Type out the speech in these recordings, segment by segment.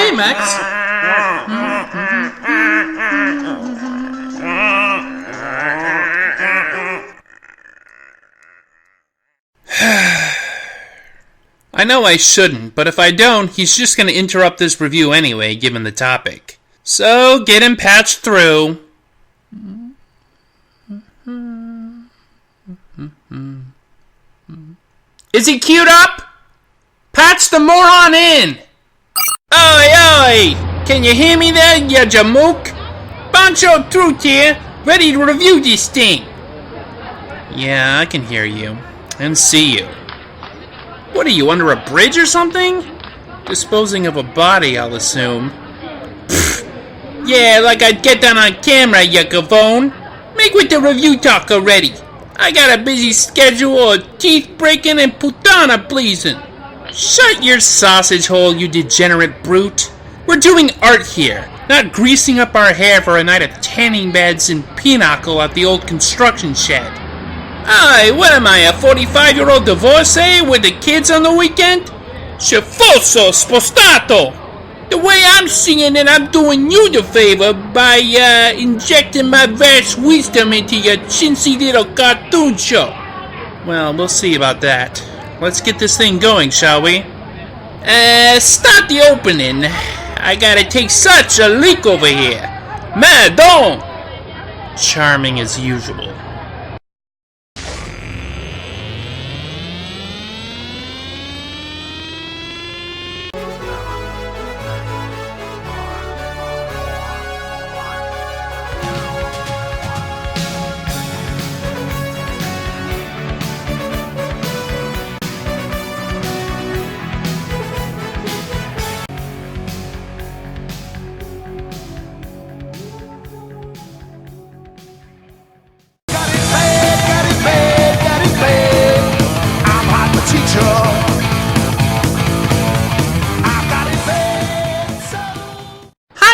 Hey, Max. I know I shouldn't, but if I don't, he's just going to interrupt this review anyway, given the topic. So, get him patched through. Is he queued up? Patch the moron in! Oi, oi! Can you hear me there, ya jamook? Bancho Truth here, ready to review this thing. Yeah, I can hear you. And see you. What are you, under a bridge or something? Disposing of a body, I'll assume. Pfft. Yeah, like I'd get that on camera, ya gavone. Make with the review talk already. I got a busy schedule of teeth breaking and putana pleasing. Shut your sausage hole, you degenerate brute. We're doing art here, not greasing up our hair for a night of tanning beds and pinochle at the old construction shed. Aye, what am I, a 45-year-old divorcee with the kids on the weekend? Schifoso spostato! The way I'm singing it, I'm doing you the favor by, injecting my vast wisdom into your chintzy little cartoon show. Well, we'll see about that. Let's get this thing going, shall we? Start the opening. I gotta take such a leak over here. Madon! Charming as usual.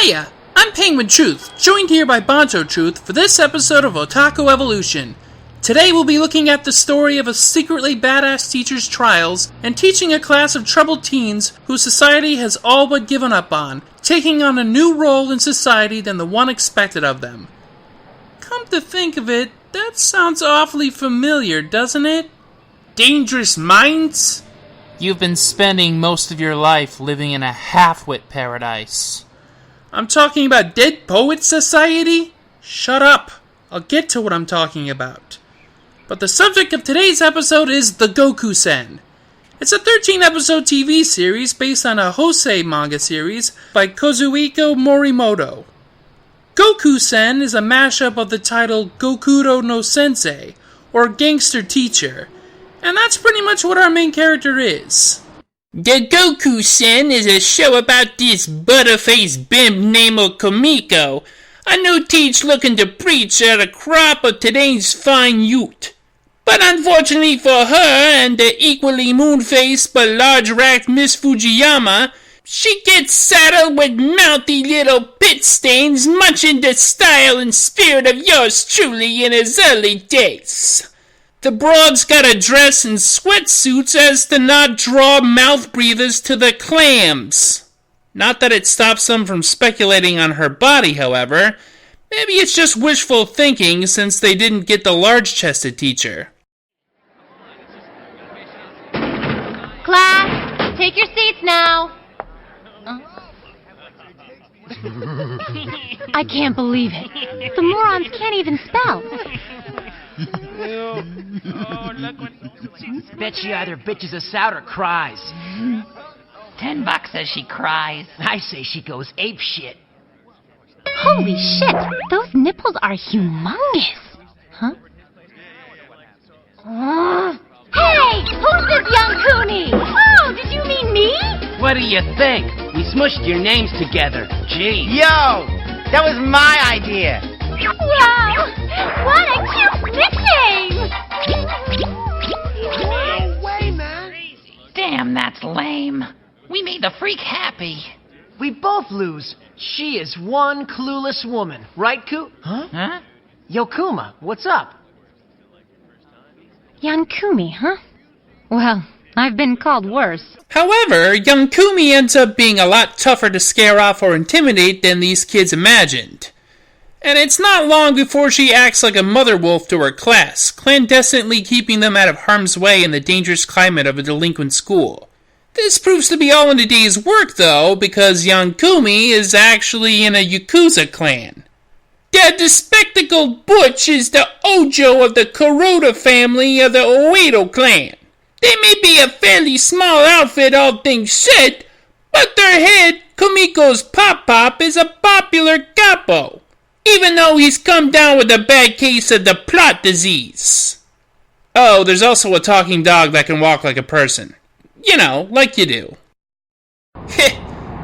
Hiya, I'm Penguin Truth, joined here by Bancho Truth for this episode of Otaku Evolution. Today we'll be looking at the story of a secretly badass teacher's trials and teaching a class of troubled teens who society has all but given up on, taking on a new role in society than the one expected of them. Come to think of it, that sounds awfully familiar, doesn't it? Dangerous Minds? You've been spending most of your life living in a half-wit paradise. I'm talking about Dead Poets Society? Shut up. I'll get to what I'm talking about. But the subject of today's episode is the Gokusen. It's a 13-episode TV series based on a josei manga series by Kazuhiko Morimoto. Gokusen is a mashup of the title Gokuro no Sensei, or Gangster Teacher, and that's pretty much what our main character is. The Gokusen is a show about this butterfaced bimp named Komiko, a new teach looking to preach at a crop of today's fine youth. But unfortunately for her and the equally moon-faced but large-racked Miss Fujiyama, she gets saddled with mouthy little pit stains much in the style and spirit of yours truly in his early days. The broad's gotta dress in sweatsuits as to not draw mouth breathers to the clams. Not that it stops them from speculating on her body, however. Maybe it's just wishful thinking since they didn't get the large-chested teacher. Class, take your seats now. I can't believe it. The morons can't even spell. Bet she either bitches us out or cries. $10 says she cries. I say she goes ape shit. Holy shit, those nipples are humongous. Huh? Hey, who's this young coonie? Oh, did you mean me? What do you think? We smushed your names together. Gee. Yo, that was my idea. Wow, what a cute nickname! No way, man. Damn, that's lame. We made the freak happy. We both lose. She is one clueless woman, right, Huh? Yokuma, what's up? Yankumi, huh? Well, I've been called worse. However, Yankumi ends up being a lot tougher to scare off or intimidate than these kids imagined. And it's not long before she acts like a mother wolf to her class, clandestinely keeping them out of harm's way in the dangerous climate of a delinquent school. This proves to be all in a day's work, though, because Yankumi is actually in a yakuza clan. The spectacled butch is the Ojo of the Kuroda family of the Oedo clan. They may be a fairly small outfit, all things said, but their head, Kumiko's Pop-Pop, is a popular capo, even though he's come down with a bad case of the plot disease. Oh, there's also a talking dog that can walk like a person. You know, like you do. Heh,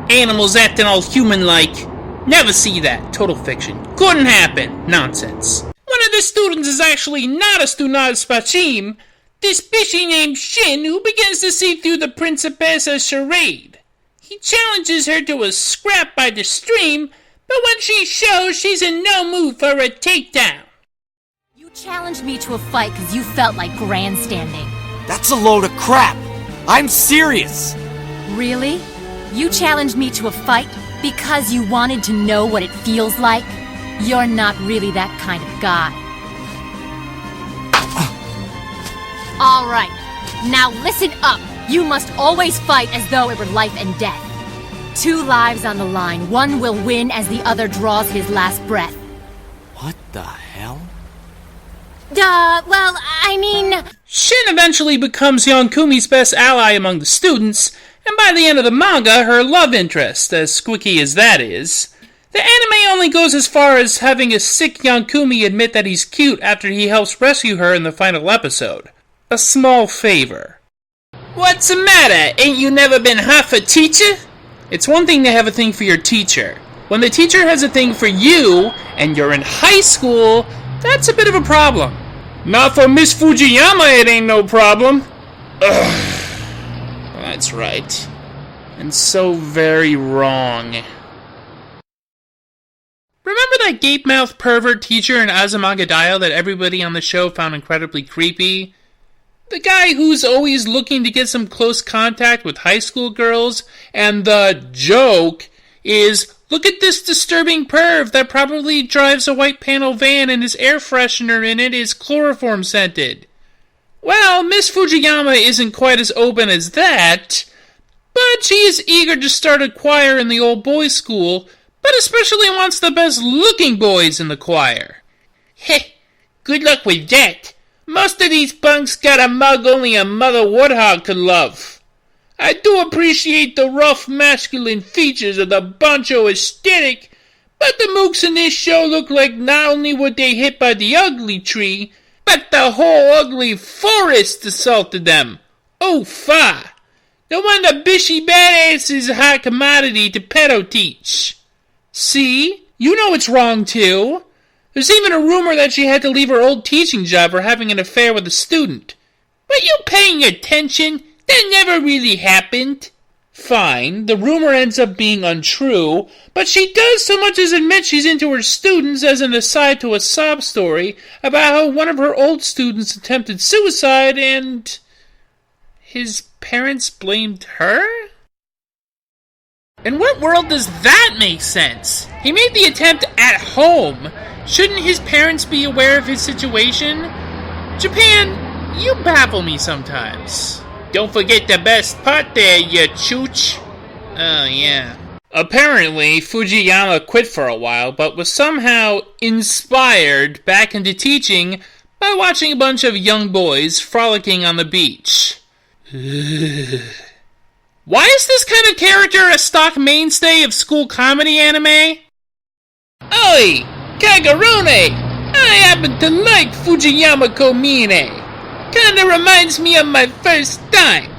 animals acting all human-like. Never see that. Total fiction. Couldn't happen. Nonsense. One of the students is actually not a student of Spachim, this bishy named Shin, who begins to see through the Principessa's charade. He challenges her to a scrap by the stream, but when she shows, she's in no mood for a takedown. You challenged me to a fight because you felt like grandstanding. That's a load of crap. I'm serious. Really? You challenged me to a fight because you wanted to know what it feels like? You're not really that kind of guy. All right, now listen up. You must always fight as though it were life and death. 2 lives on the line. One will win as the other draws his last breath. What the hell? Well, I mean... Shin eventually becomes Yankumi's best ally among the students, and by the end of the manga, her love interest, as squicky as that is. The anime only goes as far as having a sick Yankumi admit that he's cute after he helps rescue her in the final episode. A small favor. What's the matter? Ain't you never been half a teacher? It's one thing to have a thing for your teacher. When the teacher has a thing for you, and you're in high school, that's a bit of a problem. Not for Miss Fujiyama, it ain't no problem. Ugh. That's right. And so very wrong. Remember that gape-mouthed pervert teacher in Azumanga Daioh that everybody on the show found incredibly creepy? The guy who's always looking to get some close contact with high school girls, and the joke is, look at this disturbing perv that probably drives a white panel van and his air freshener in it is chloroform scented. Well, Miss Fujiyama isn't quite as open as that, but she is eager to start a choir in the old boys' school, but especially wants the best looking boys in the choir. Heh, good luck with that. Most of these punks got a mug only a mother warthog could love. I do appreciate the rough masculine features of the Bancho aesthetic, but the mooks in this show look like not only were they hit by the ugly tree, but the whole ugly forest assaulted them. Oh, fa! No wonder Bishy Badass is a high commodity to pedo teach. See? You know it's wrong, too. There's even a rumor that she had to leave her old teaching job for having an affair with a student. But you paying attention? That never really happened. Fine, the rumor ends up being untrue, but she does so much as admit she's into her students as an aside to a sob story about how one of her old students attempted suicide and... his parents blamed her? In what world does that make sense? He made the attempt at home. Shouldn't his parents be aware of his situation? Japan, you baffle me sometimes. Don't forget the best part there, you chooch. Oh, yeah. Apparently, Fujiyama quit for a while, but was somehow inspired back into teaching by watching a bunch of young boys frolicking on the beach. Why is this kind of character a stock mainstay of school comedy anime? Oi! Kagurone! I happen to like Fujiyama Komine. Kinda reminds me of my first time.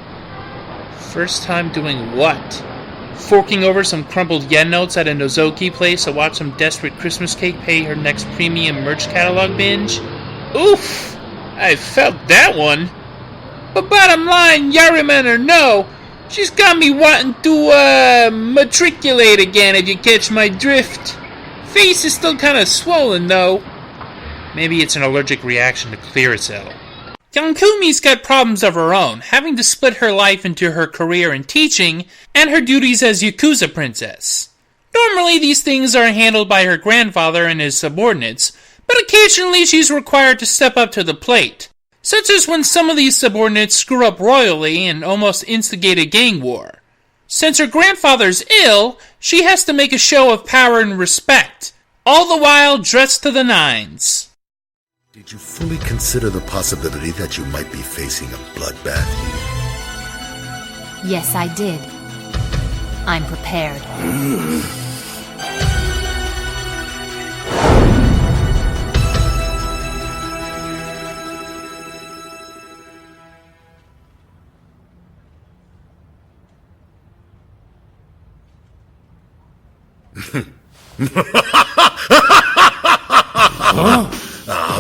First time doing what? Forking over some crumpled yen notes at a Nozoki place to watch some desperate Christmas cake pay her next premium merch catalog binge? Oof! I felt that one. But bottom line, Yariman or no, she's got me wanting to, matriculate again, if you catch my drift. Face is still kinda swollen, though. Maybe it's an allergic reaction to Clearasil. Yankumi's got problems of her own, having to split her life into her career in teaching and her duties as yakuza princess. Normally these things are handled by her grandfather and his subordinates, but occasionally she's required to step up to the plate, such as when some of these subordinates screw up royally and almost instigate a gang war. Since her grandfather's ill, she has to make a show of power and respect, all the while dressed to the nines. Did you fully consider the possibility that you might be facing a bloodbath? Yes, I did. I'm prepared.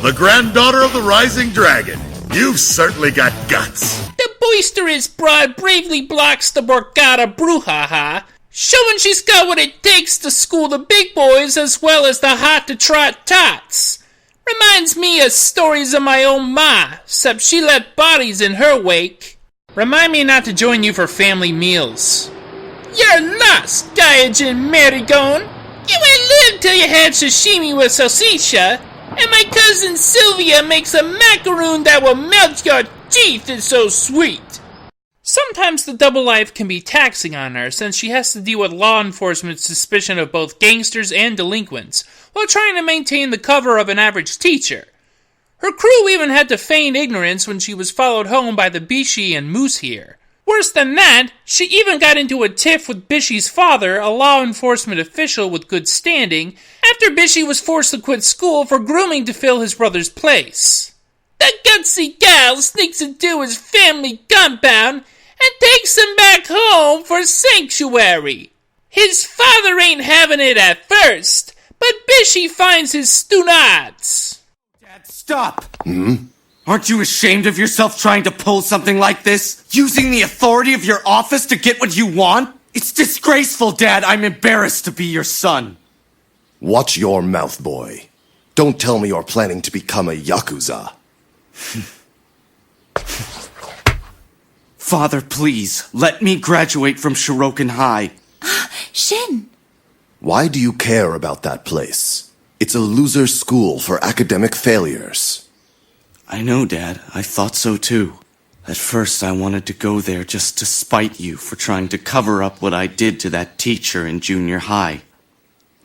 The granddaughter of the rising dragon. You've certainly got guts. The boisterous broad bravely blocks the Borgata brouhaha, showing she's got what it takes to school the big boys as well as the hot-to-trot tots. Reminds me of stories of my own ma, except she left bodies in her wake. Remind me not to join you for family meals. You're lost, Gaijin Marigon. You ain't lived till you had sashimi with salsiccia, and my cousin Sylvia makes a macaroon that will melt your teeth, it's so sweet. Sometimes the double life can be taxing on her, since she has to deal with law enforcement's suspicion of both gangsters and delinquents, while trying to maintain the cover of an average teacher. Her crew even had to feign ignorance when she was followed home by the Bishi and Moose here. Worse than that, she even got into a tiff with Bishi's father, a law enforcement official with good standing, after Bishi was forced to quit school for grooming to fill his brother's place. The gutsy gal sneaks into his family compound and takes him back home for sanctuary. His father ain't having it at first, but Bishi finds his stunats. Dad, stop! Aren't you ashamed of yourself trying to pull something like this? Using the authority of your office to get what you want? It's disgraceful, Dad. I'm embarrassed to be your son. Watch your mouth, boy. Don't tell me you're planning to become a yakuza. Father, please, let me graduate from Shirokan High. Shin! Why do you care about that place? It's a loser school for academic failures. I know, Dad. I thought so too. At first, I wanted to go there just to spite you for trying to cover up what I did to that teacher in junior high.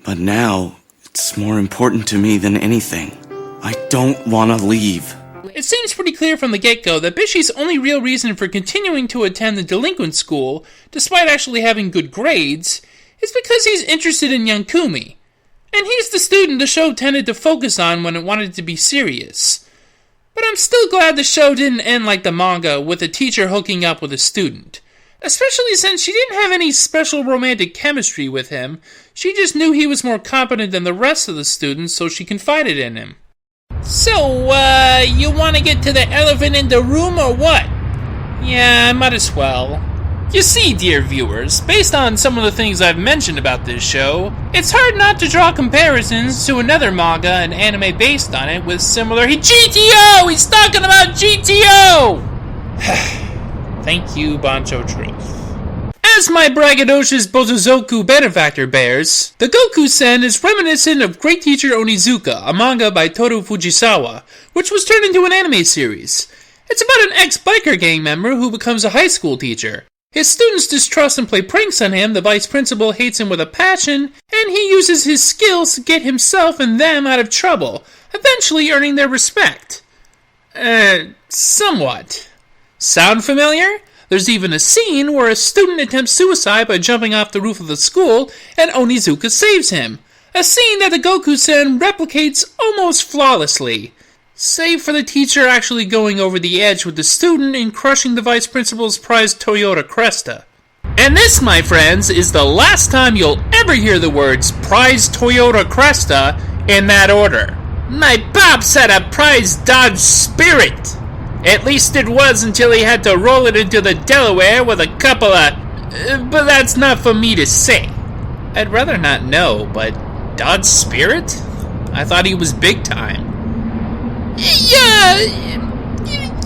But now, it's more important to me than anything. I don't want to leave. It seems pretty clear from the get-go that Bishi's only real reason for continuing to attend the delinquent school, despite actually having good grades, is because he's interested in Yankumi. And he's the student the show tended to focus on when it wanted to be serious. But I'm still glad the show didn't end like the manga, with a teacher hooking up with a student. Especially since she didn't have any special romantic chemistry with him, she just knew he was more competent than the rest of the students, so she confided in him. So, you want to get to the elephant in the room or what? Yeah, I might as well. You see, dear viewers, based on some of the things I've mentioned about this show, it's hard not to draw comparisons to another manga and anime based on it with similar GTO! He's talking about GTO! Thank you, Bancho Truth. As my braggadocious Bozozoku benefactor bears, the Gokusen is reminiscent of Great Teacher Onizuka, a manga by Toru Fujisawa, which was turned into an anime series. It's about an ex-biker gang member who becomes a high school teacher. His students distrust and play pranks on him, the vice principal hates him with a passion, and he uses his skills to get himself and them out of trouble, eventually earning their respect. Somewhat. Sound familiar? There's even a scene where a student attempts suicide by jumping off the roof of the school, and Onizuka saves him. A scene that the Gokusen replicates almost flawlessly. Save for the teacher actually going over the edge with the student and crushing the vice principal's prized Toyota Cresta. And this, my friends, is the last time you'll ever hear the words prized Toyota Cresta in that order. My pops had a prized Dodge Spirit. At least it was until he had to roll it into the Delaware with a couple of... but that's not for me to say. I'd rather not know, but Dodge Spirit? I thought he was big time. Yeah,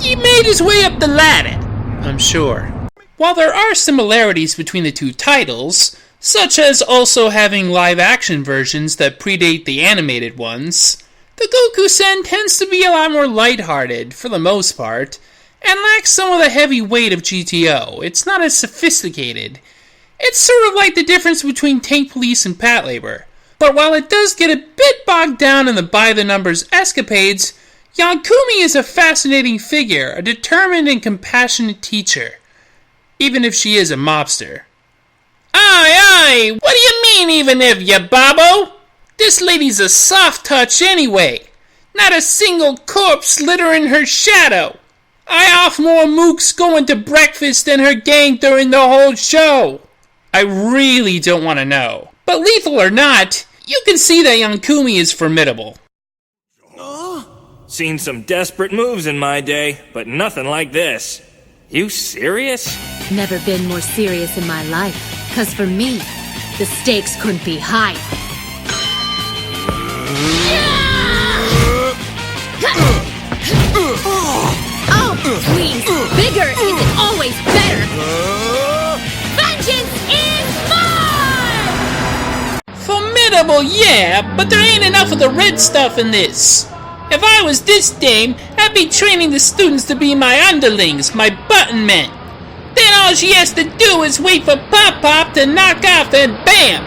He made his way up the ladder, I'm sure. While there are similarities between the two titles, such as also having live-action versions that predate the animated ones, the Gokusen tends to be a lot more lighthearted, for the most part, and lacks some of the heavy weight of GTO. It's not as sophisticated. It's sort of like the difference between Tank Police and Patlabor. But while it does get a bit bogged down in the by-the-numbers escapades, Yankumi is a fascinating figure, a determined and compassionate teacher, even if she is a mobster. Aye, what do you mean, even if, ya babo? This lady's a soft touch anyway. Not a single corpse littering her shadow. I off more mooks going to breakfast than her gang during the whole show. I really don't want to know. But lethal or not, you can see that Yankumi is formidable. Seen some desperate moves in my day, but nothing like this. You serious? Never been more serious in my life. 'Cause for me, the stakes couldn't be higher. Oh, please! Bigger isn't always better! Vengeance is mine! Formidable, yeah, but there ain't enough of the red stuff in this. If I was this dame, I'd be training the students to be my underlings, my button men. Then all she has to do is wait for Pop-Pop to knock off and bam!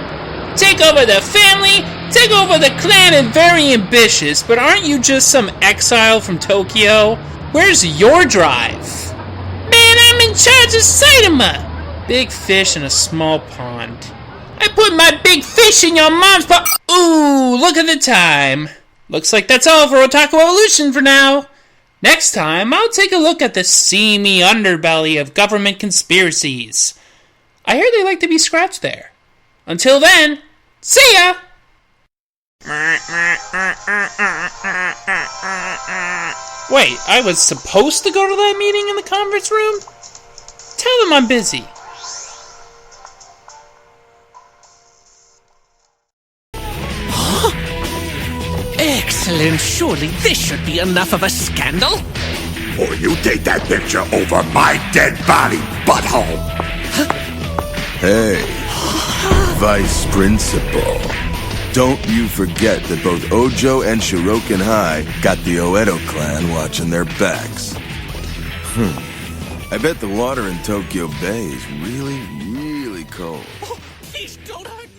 Take over the family, take over the clan, and very ambitious, but aren't you just some exile from Tokyo? Where's your drive? Man, I'm in charge of Saitama! Big fish in a small pond. I put my big fish in your mom's Ooh, look at the time. Looks like that's all for Otaku Evolution for now. Next time, I'll take a look at the seamy underbelly of government conspiracies. I hear they like to be scratched there. Until then, see ya! Wait, I was supposed to go to that meeting in the conference room? Tell them I'm busy. Excellent. Surely this should be enough of a scandal. Or you take that picture over my dead body, butthole. Hey, Vice Principal. Don't you forget that both Ojo and Shiroken High got the Oedo clan watching their backs. I bet the water in Tokyo Bay is really, really cold. Oh, please don't hurt